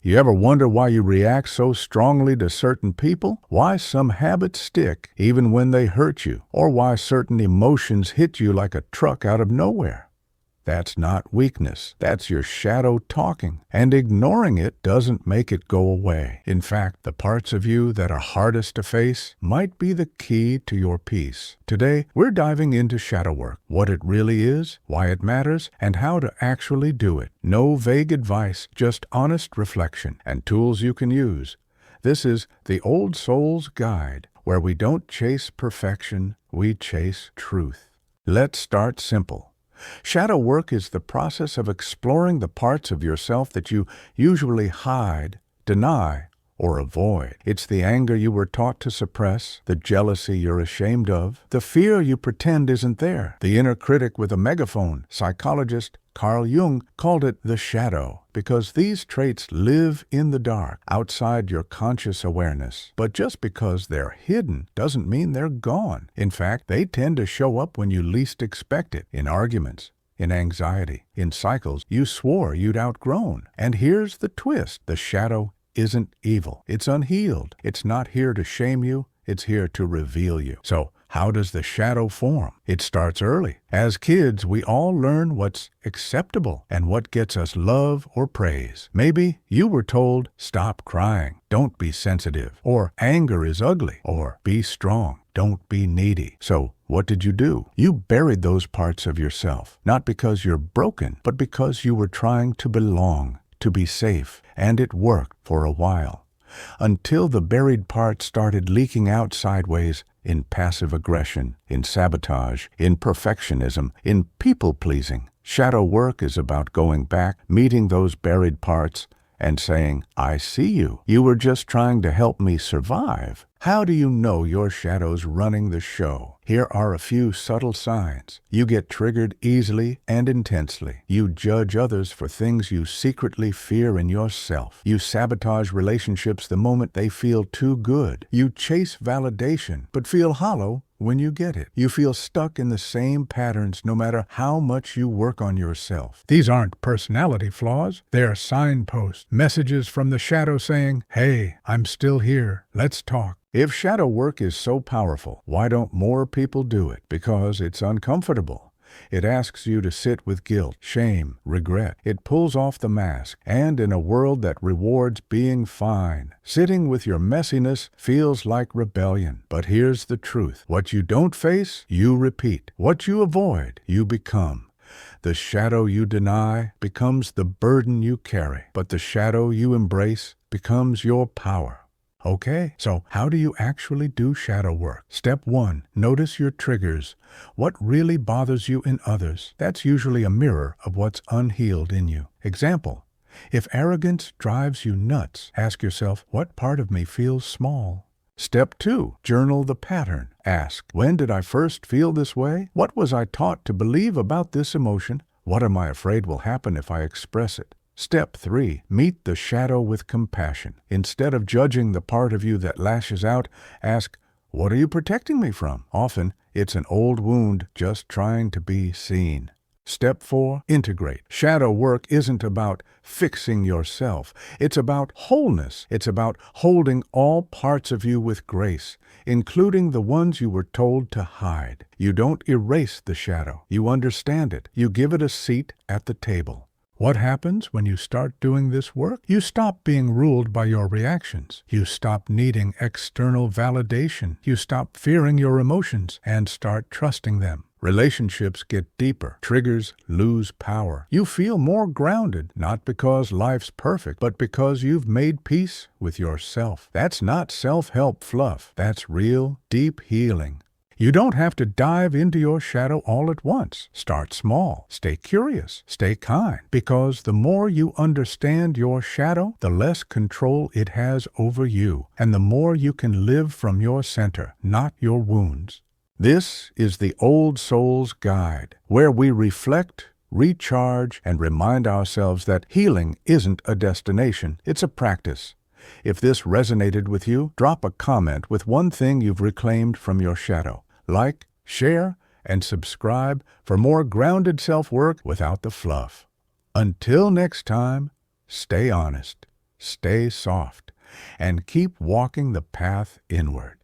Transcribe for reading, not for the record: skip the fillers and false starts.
You ever wonder why you react so strongly to certain people? Why some habits stick even when they hurt you? Or why certain emotions hit you like a truck out of nowhere? That's not weakness. That's your shadow talking. And ignoring it doesn't make it go away. In fact, the parts of you that are hardest to face might be the key to your peace. Today, we're diving into shadow work, what it really is, why it matters, and how to actually do it. No vague advice, just honest reflection and tools you can use. This is the Old Soul's Guide, where we don't chase perfection, we chase truth. Let's start simple. Shadow work is the process of exploring the parts of yourself that you usually hide, deny, or avoid. It's the anger you were taught to suppress, the jealousy you're ashamed of, the fear you pretend isn't there, the inner critic with a megaphone. Psychologist Carl Jung called it the shadow because these traits live in the dark, outside your conscious awareness. But just because they're hidden doesn't mean they're gone. In fact, they tend to show up when you least expect it, in arguments, in anxiety, in cycles you swore you'd outgrown. And here's the twist. The shadow isn't evil. It's unhealed. It's not here to shame you. It's here to reveal you. So, how does the shadow form? It starts early. As kids, we all learn what's acceptable and what gets us love or praise. Maybe you were told, stop crying, don't be sensitive, or anger is ugly, or be strong, don't be needy. So, what did you do? You buried those parts of yourself, not because you're broken, but because you were trying to belong, to be safe, and it worked for a while. Until the buried parts started leaking out sideways in passive aggression, in sabotage, in perfectionism, in people-pleasing. Shadow work is about going back, meeting those buried parts, and saying, I see you. You were just trying to help me survive. How do you know your shadow's running the show? Here are a few subtle signs. You get triggered easily and intensely. You judge others for things you secretly fear in yourself. You sabotage relationships the moment they feel too good. You chase validation, but feel hollow when you get it. You feel stuck in the same patterns no matter how much you work on yourself. These aren't personality flaws. They're signposts, messages from the shadow saying, hey, I'm still here. Let's talk. If shadow work is so powerful, why don't more people do it? Because it's uncomfortable. It asks you to sit with guilt, shame, regret. It pulls off the mask. And in a world that rewards being fine, sitting with your messiness feels like rebellion. But here's the truth. What you don't face, you repeat. What you avoid, you become. The shadow you deny becomes the burden you carry. But the shadow you embrace becomes your power. Okay, so how do you actually do shadow work? Step 1, notice your triggers. What really bothers you in others? That's usually a mirror of what's unhealed in you. Example, if arrogance drives you nuts, ask yourself, what part of me feels small? Step 2, journal the pattern. Ask, when did I first feel this way? What was I taught to believe about this emotion? What am I afraid will happen if I express it? Step 3, meet the shadow with compassion. Instead of judging the part of you that lashes out, ask, what are you protecting me from? Often, it's an old wound just trying to be seen. Step 4, integrate. Shadow work isn't about fixing yourself. It's about wholeness. It's about holding all parts of you with grace, including the ones you were told to hide. You don't erase the shadow. You understand it. You give it a seat at the table. What happens when you start doing this work? You stop being ruled by your reactions. You stop needing external validation. You stop fearing your emotions and start trusting them. Relationships get deeper. Triggers lose power. You feel more grounded, not because life's perfect, but because you've made peace with yourself. That's not self-help fluff. That's real, deep healing. You don't have to dive into your shadow all at once. Start small. Stay curious. Stay kind. Because the more you understand your shadow, the less control it has over you, and the more you can live from your center, not your wounds. This is the Old Soul's Guide, where we reflect, recharge, and remind ourselves that healing isn't a destination, it's a practice. If this resonated with you, drop a comment with one thing you've reclaimed from your shadow. Like, share, and subscribe for more grounded self-work without the fluff. Until next time, stay honest, stay soft, and keep walking the path inward.